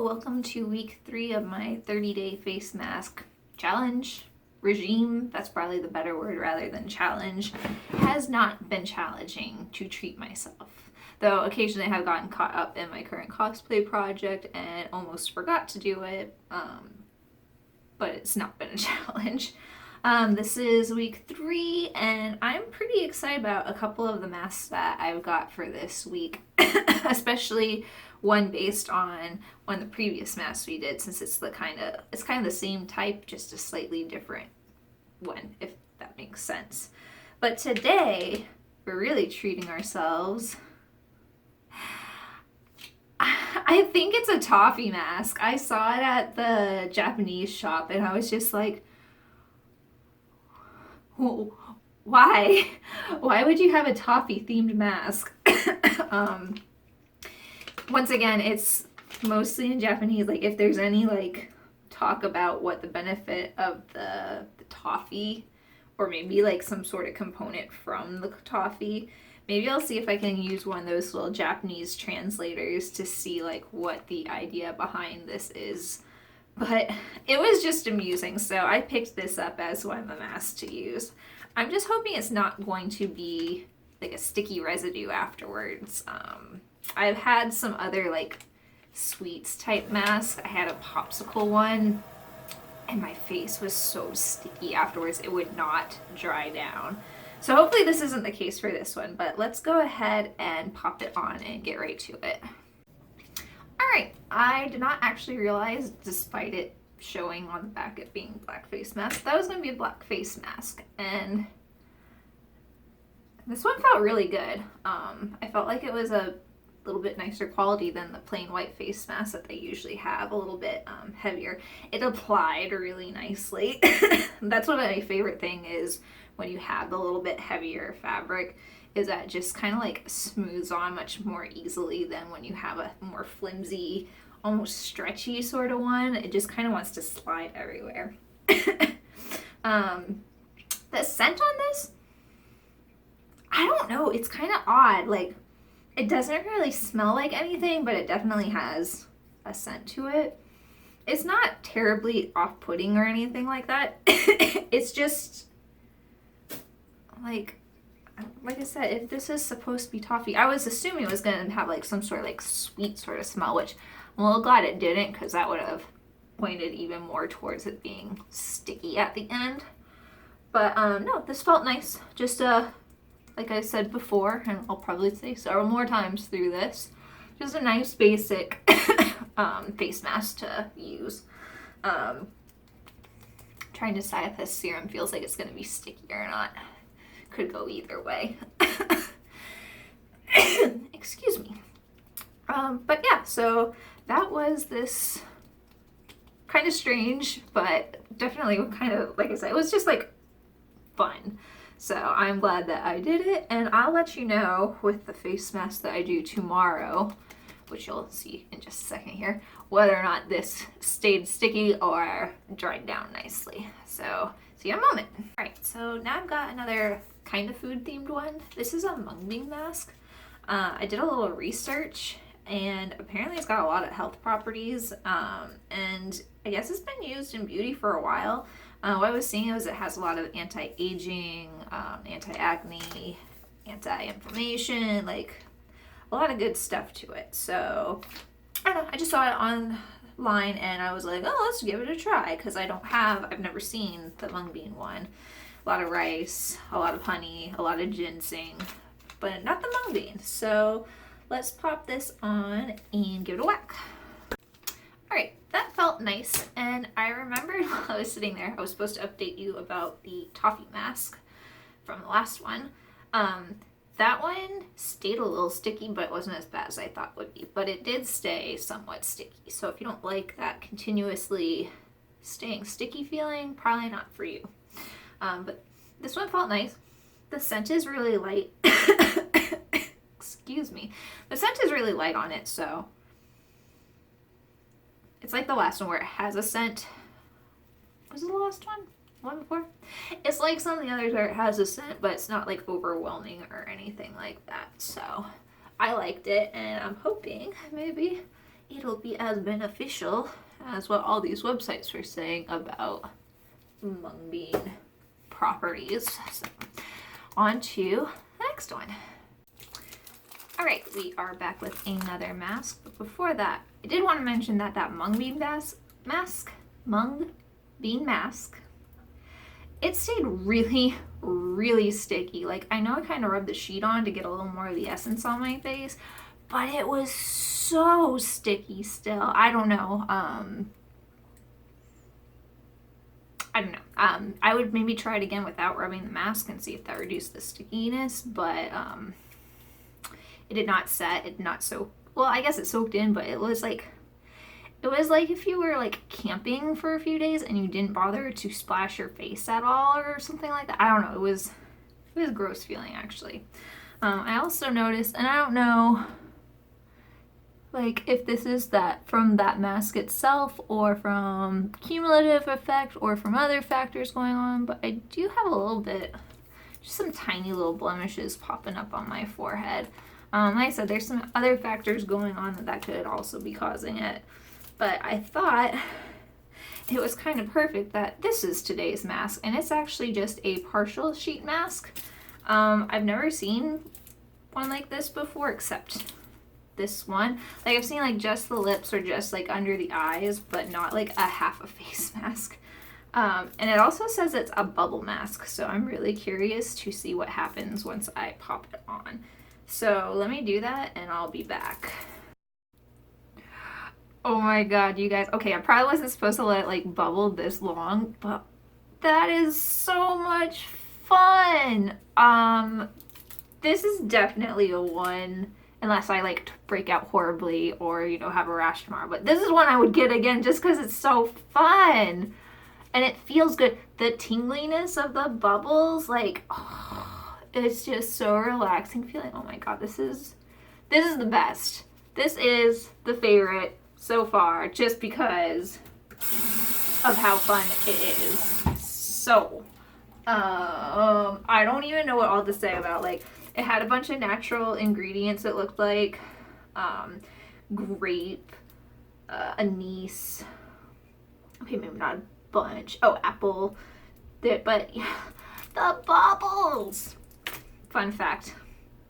welcome to week 3 of my 30-day face mask challenge. Regime, that's probably the better word rather than challenge, has not been challenging to treat myself. Though occasionally I have gotten caught up in my current cosplay project and almost forgot to do it, but it's not been a challenge. This is week 3 and I'm pretty excited about a couple of the masks that I've got for this week, especially one based on one of the previous masks we did, since it's kind of the same type, just a slightly different one, if that makes sense. But today we're really treating ourselves. I think it's a toffee mask. I saw it at the Japanese shop and I was just like, why? Why would you have a toffee themed mask? Once again, it's mostly in Japanese. Like, if there's any like talk about what the benefit of the toffee, or maybe like some sort of component from the toffee, maybe I'll see if I can use one of those little Japanese translators to see like what the idea behind this is. But it was just amusing, so I picked this up as one of the masks to use. I'm just hoping it's not going to be like a sticky residue afterwards. I've had some other like sweets type masks. I had a popsicle one and my face was so sticky afterwards it would not dry down. So hopefully this isn't the case for this one, but let's go ahead and pop it on and get right to it. Alright, I did not actually realize, despite it showing on the back it being black face mask, that was going to be a black face mask, and this one felt really good. I felt like it was a little bit nicer quality than the plain white face mask that they usually have, a little bit heavier. It applied really nicely. That's what my favorite thing is when you have the little bit heavier fabric, is that it just kind of like smooths on much more easily than when you have a more flimsy, almost stretchy sort of one. It just kind of wants to slide everywhere. The scent on this, I don't know, it's kind of odd. Like, it doesn't really smell like anything, but it definitely has a scent to it. It's not terribly off-putting or anything like that. It's just like I said, if this is supposed to be toffee, I was assuming it was going to have like some sort of like sweet sort of smell, which I'm a little glad it didn't, because that would have pointed even more towards it being sticky at the end. But no, this felt nice. Just like I said before, and I'll probably say several more times through this, just a nice basic face mask to use. Trying to decide if this serum feels like it's going to be sticky or not. Could go either way. Excuse me. But yeah, so that was this kind of strange, but definitely kind of, like I said, it was just like fun. So I'm glad that I did it, and I'll let you know with the face mask that I do tomorrow, which you'll see in just a second here, whether or not this stayed sticky or dried down nicely. So see you in a moment. All right, so now I've got another kind of food themed one. This is a mung bean mask. I did a little research and apparently it's got a lot of health properties, and I guess it's been used in beauty for a while. What I was seeing was it has a lot of anti-aging, anti-acne, anti-inflammation, like a lot of good stuff to it. So I don't know, I just saw it online and I was like, oh, let's give it a try, because I've never seen the mung bean one. A lot of rice, a lot of honey, a lot of ginseng, but not the mung bean. So let's pop this on and give it a whack. Alright, that felt nice, and I remembered while I was sitting there, I was supposed to update you about the toffee mask from the last one. That one stayed a little sticky, but it wasn't as bad as I thought it would be. But it did stay somewhat sticky, so if you don't like that continuously staying sticky feeling, probably not for you. But this one felt nice. The scent is really light. Excuse me. The scent is really light on it, so it's like the last one where it has a scent. Was it the last one? One before? It's like some of the others where it has a scent, but it's not like overwhelming or anything like that. So I liked it, and I'm hoping maybe it'll be as beneficial as what all these websites were saying about mung bean properties. So, on to the next one. All right, we are back with another mask, but before that, I did want to mention that mung bean mask, it stayed really, really sticky. Like, I know I kind of rubbed the sheet on to get a little more of the essence on my face, but it was so sticky still. I don't know. I would maybe try it again without rubbing the mask and see if that reduced the stickiness, but it did not set. It did not soak. Well, I guess it soaked in, but it was like if you were like camping for a few days and you didn't bother to splash your face at all or something like that. I don't know. It was a gross feeling, actually. I also noticed, and I don't know like if this is that from that mask itself or from cumulative effect or from other factors going on, but I do have a little bit, just some tiny little blemishes popping up on my forehead. Like I said, there's some other factors going on that could also be causing it, but I thought it was kind of perfect that this is today's mask, and it's actually just a partial sheet mask. I've never seen one like this before except this one. Like, I've seen like just the lips or just like under the eyes, but not like a half a face mask. And it also says it's a bubble mask, so I'm really curious to see what happens once I pop it on. So let me do that and I'll be back. Oh my god, you guys. Okay, I probably wasn't supposed to let it like bubble this long, but that is so much fun. This is definitely a one, unless I like break out horribly or, you know, have a rash tomorrow. But this is one I would get again just because it's so fun. And it feels good. The tingliness of the bubbles, like, oh, it's just so relaxing feeling. Oh my god, this is the best. This is the favorite so far just because of how fun it is. So, I don't even know what all to say about, like, it had a bunch of natural ingredients, it looked like. Grape, anise. Okay, maybe not a bunch. Oh, apple. But yeah, the bubbles. Fun fact,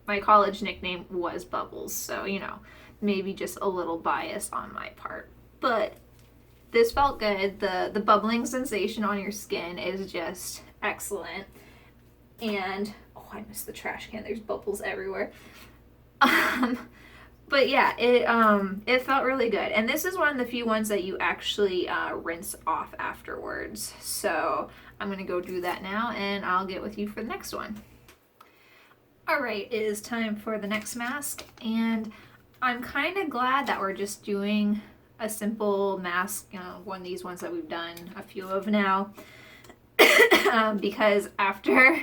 my college nickname was Bubbles, so, you know, maybe just a little bias on my part. But this felt good. The bubbling sensation on your skin is just excellent. And oh, I missed the trash can. There's bubbles everywhere. But yeah, it felt really good. And this is one of the few ones that you actually rinse off afterwards. So I'm gonna go do that now and I'll get with you for the next one. All right, it is time for the next mask, and I'm kind of glad that we're just doing a simple mask, you know, one of these ones that we've done a few of now, because after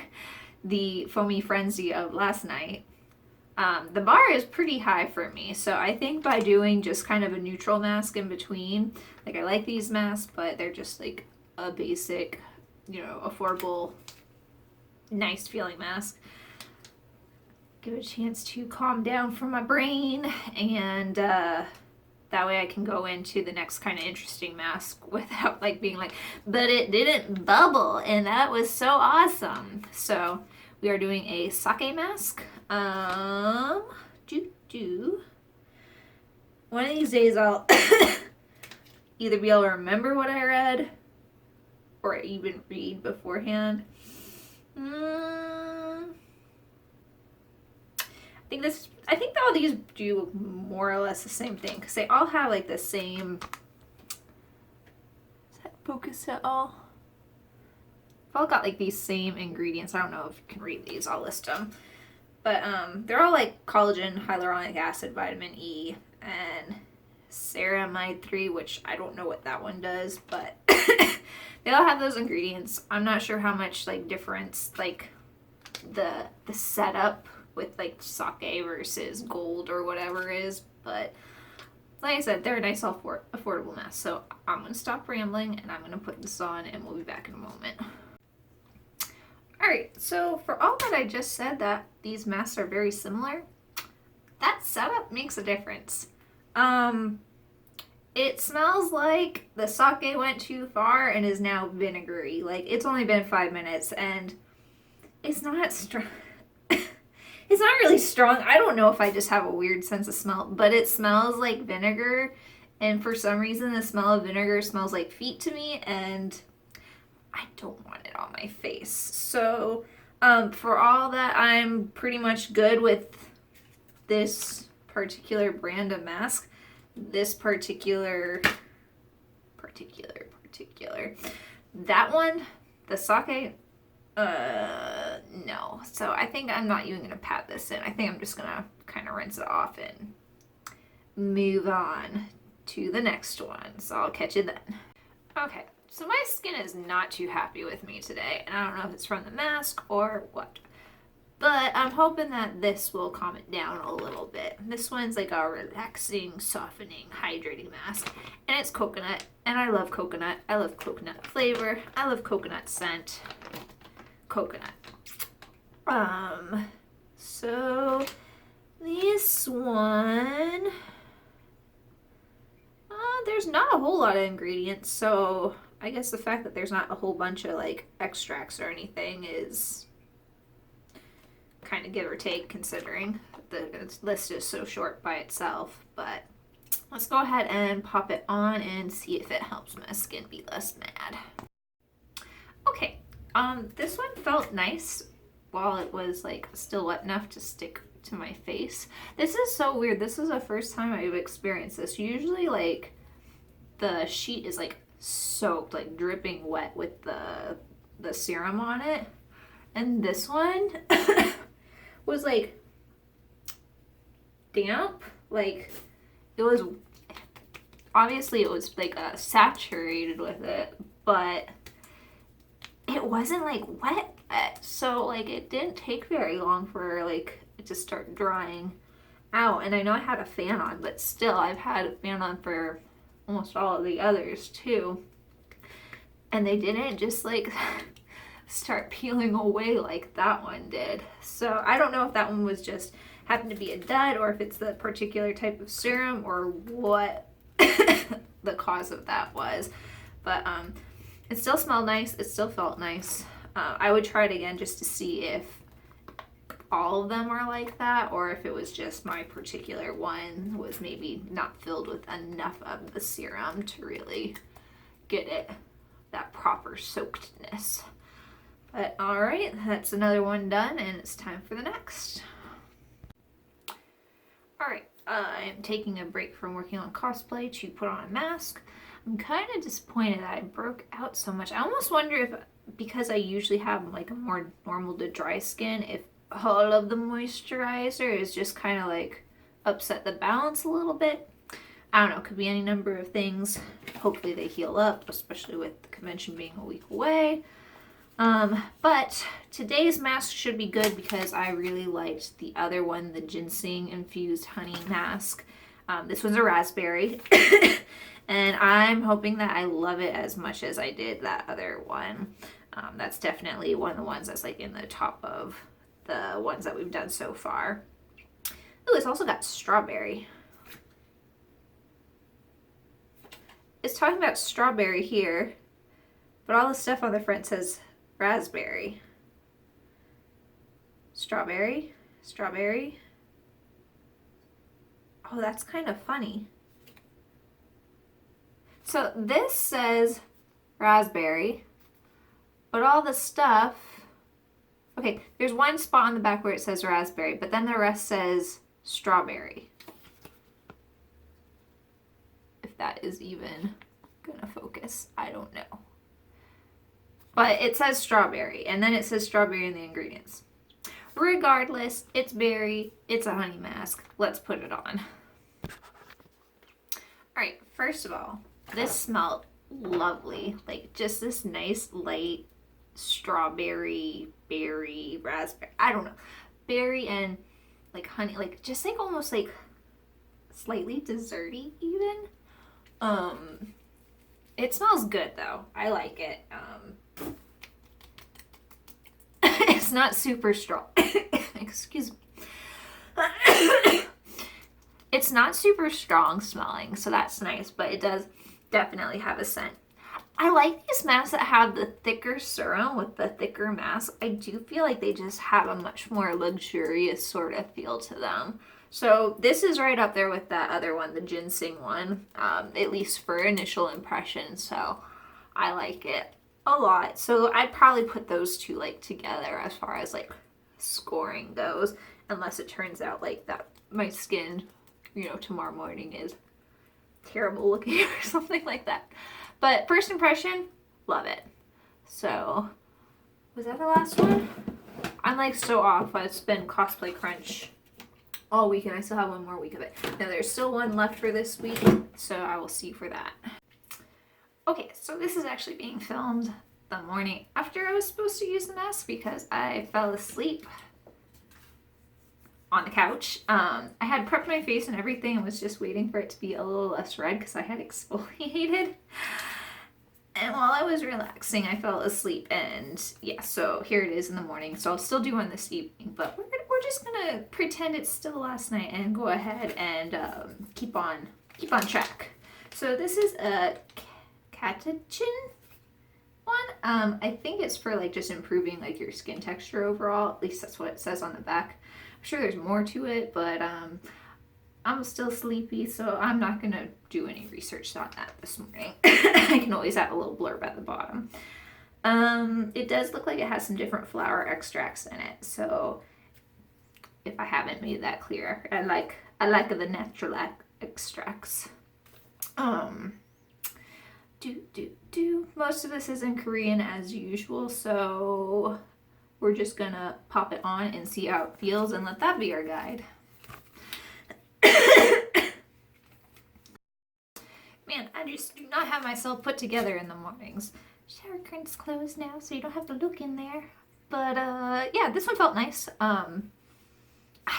the foamy frenzy of last night, the bar is pretty high for me. So I think by doing just kind of a neutral mask in between, like, I like these masks, but they're just like a basic, you know, affordable, nice feeling mask. Give it a chance to calm down for my brain, and that way I can go into the next kind of interesting mask without like being like, but it didn't bubble and that was so awesome. So we are doing a sake mask. One of these days I'll either be able to remember what I read or even read beforehand. I think all these do more or less the same thing because they all have like the same. Does that focus at all? They've all got like these same ingredients. I don't know if you can read these. I'll list them, but they're all like collagen, hyaluronic acid, vitamin E, and ceramide 3, which I don't know what that one does, but they all have those ingredients. I'm not sure how much like difference like the setup with like sake versus gold or whatever is, but like I said, they're a nice affordable mask. So I'm gonna stop rambling and I'm gonna put this on and we'll be back in a moment. Alright, so for all that I just said that these masks are very similar, that setup makes a difference. It smells like the sake went too far and is now vinegary. Like, it's only been 5 minutes and it's not strong. It's not really strong. I don't know if I just have a weird sense of smell, but it smells like vinegar. And for some reason, the smell of vinegar smells like feet to me, and I don't want it on my face. So, for all that, I'm pretty much good with this particular brand of mask. This particular. That one, the sake, no. So I think I'm not even gonna pat this in. I think I'm just gonna kind of rinse it off and move on to the next one. So I'll catch you then. Okay, so my skin is not too happy with me today, and I don't know if it's from the mask or what. But I'm hoping that this will calm it down a little bit. This one's like a relaxing, softening, hydrating mask. And it's coconut. And I love coconut. I love coconut flavor. I love coconut scent. Coconut. So this one, there's not a whole lot of ingredients. So I guess the fact that there's not a whole bunch of like extracts or anything is kind of give or take, considering the list is so short by itself. But let's go ahead and pop it on and see if it helps my skin be less mad. Okay, this one felt nice while it was like still wet enough to stick to my face. This is so weird. This is the first time I've experienced this. Usually like the sheet is like soaked, like dripping wet with the serum on it, and this one was like damp. Like it was, obviously it was like saturated with it, but it wasn't like wet. So like it didn't take very long for like it to start drying out. And I know I had a fan on, but still I've had a fan on for almost all of the others too, and they didn't just like start peeling away like that one did. So I don't know if that one was just happened to be a dud, or if it's the particular type of serum, or what the cause of that was. But it still smelled nice. It still felt nice. I would try it again just to see if all of them are like that, or if it was just my particular one was maybe not filled with enough of the serum to really get it that proper soakedness. But all right, that's another one done, and it's time for the next. All right, I'm taking a break from working on cosplay to put on a mask. I'm kind of disappointed that I broke out so much. I almost wonder if, because I usually have like a more normal to dry skin, if all of the moisturizer is just kind of like upset the balance a little bit. I don't know, could be any number of things. Hopefully they heal up, especially with the convention being a week away. But today's mask should be good because I really liked the other one, the ginseng infused honey mask. This one's a raspberry. And I'm hoping that I love it as much as I did that other one. That's definitely one of the ones that's like in the top of the ones that we've done so far. Ooh, it's also got strawberry. It's talking about strawberry here, but all the stuff on the front says raspberry. Strawberry? Strawberry? Oh, that's kind of funny. So this says raspberry, but all the stuff, okay, there's one spot on the back where it says raspberry, but then the rest says strawberry. If that is even gonna focus, I don't know. But it says strawberry, and then it says strawberry in the ingredients. Regardless, it's berry, it's a honey mask. Let's put it on. All right, first of all, this smelled lovely. Like just this nice light strawberry, berry, raspberry, I don't know. Berry and like honey, like just like almost like slightly desserty even. It smells good though. I like it. It's not super strong. Excuse me. It's not super strong smelling, so that's nice, but it does definitely have a scent. I like these masks that have the thicker serum with the thicker mask. I do feel like they just have a much more luxurious sort of feel to them. So this is right up there with that other one, the ginseng one, at least for initial impression. So I like it a lot. So I'd probably put those two like together as far as like scoring goes, unless it turns out like that my skin, tomorrow morning is terrible looking or something like that. But first impression, love it. So, was that the last one? I'm like so off. It's been Cosplay Crunch all week and I still have one more week of it. Now there's still one left for this week, so I will see for that. Okay, so this is actually being filmed the morning after I was supposed to use the mask because I fell asleep on the couch. I had prepped my face and everything and was just waiting for it to be a little less red because I had exfoliated. And while I was relaxing, I fell asleep, and yeah, so here it is in the morning. So I'll still do one this evening, but we're just gonna pretend it's still last night and go ahead and keep on track. So this is a catechin one. I think it's for like just improving like your skin texture overall. At least that's what it says on the back. I'm sure there's more to it, but I'm still sleepy, so I'm not gonna do any research on that this morning. I can always add a little blurb at the bottom. It does look like it has some different flower extracts in it, so if I haven't made that clear, I like the natural extracts. Most of this is in Korean as usual, so we're just gonna pop it on and see how it feels and let that be our guide. Man, I just do not have myself put together in the mornings. Shower curtain's closed now, so you don't have to look in there. But yeah, this one felt nice. I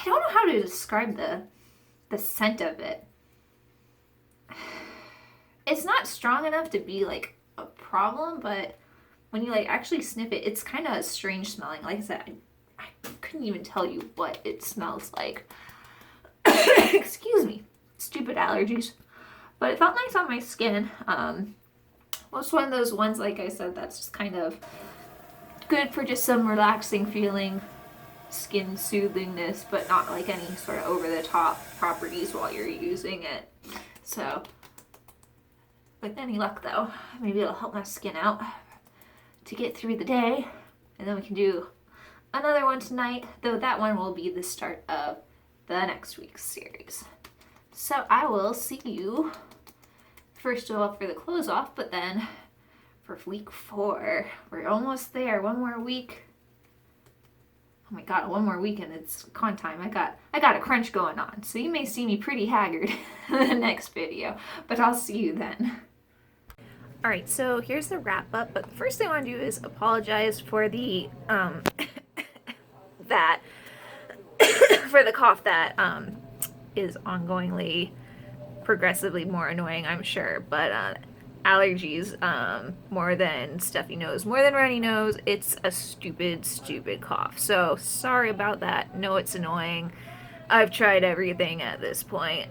don't know how to describe the scent of it. It's not strong enough to be like a problem, but when you like actually sniff it, it's kind of strange smelling. Like I said, I couldn't even tell you what it smells like. Excuse me, stupid allergies. But it felt nice on my skin. It's one of those ones, like I said, that's just kind of good for just some relaxing feeling, skin soothingness, but not like any sort of over-the-top properties while you're using it. So, with any luck though, maybe it'll help my skin out to get through the day. And then we can do another one tonight, though that one will be the start of the next week's series. So I will see you first of all for the close off, but then for week 4. We're almost there. One more week. Oh my god, one more week and it's con time. I got a crunch going on, so you may see me pretty haggard in the next video, but I'll see you then. Alright, so here's the wrap up, but the first thing I want to do is apologize for the for the cough that is ongoingly progressively more annoying, I'm sure, but allergies, more than stuffy nose, more than runny nose, it's a stupid cough. So sorry about that. No, it's annoying. I've tried everything at this point.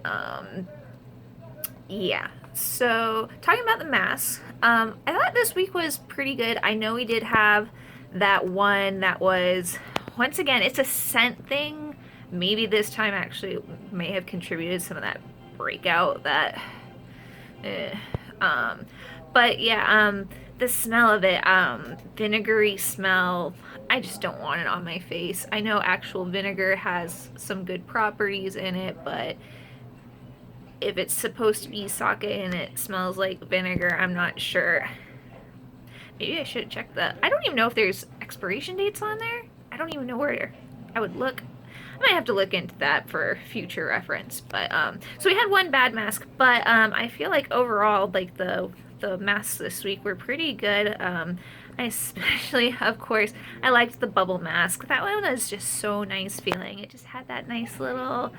Yeah, so talking about the masks, I thought this week was pretty good. I know we did have that one that was, once again, it's a scent thing. Maybe this time actually may have contributed some of that breakout that but yeah, the smell of it, vinegary smell, I just don't want it on my face. I know actual vinegar has some good properties in it, but if it's supposed to be sake and it smells like vinegar, I'm not sure. Maybe I should check that. I don't even know if there's expiration dates on there. I don't even know where I would look. I might have to look into that for future reference. But so we had one bad mask, but I feel like overall, like the masks this week were pretty good. I especially, of course, I liked the bubble mask. That one was just so nice feeling. It just had that nice little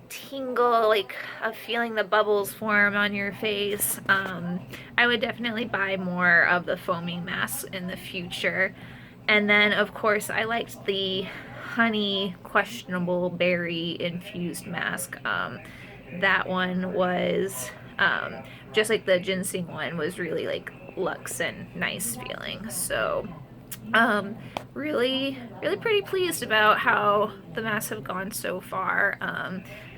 tingle, like of feeling the bubbles form on your face. I would definitely buy more of the foaming masks in the future. And then, of course, I liked the honey questionable berry infused mask. That one was just like the ginseng one was really like luxe and nice feeling. So really pretty pleased about how the masks have gone so far.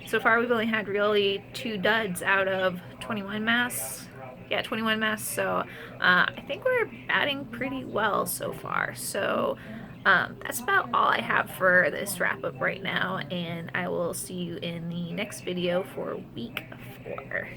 So far we've only had really 2 duds out of 21 masks. Yeah, 21 masks. So I think we're batting pretty well so far. So that's about all I have for this wrap up right now, and I will see you in the next video for week 4.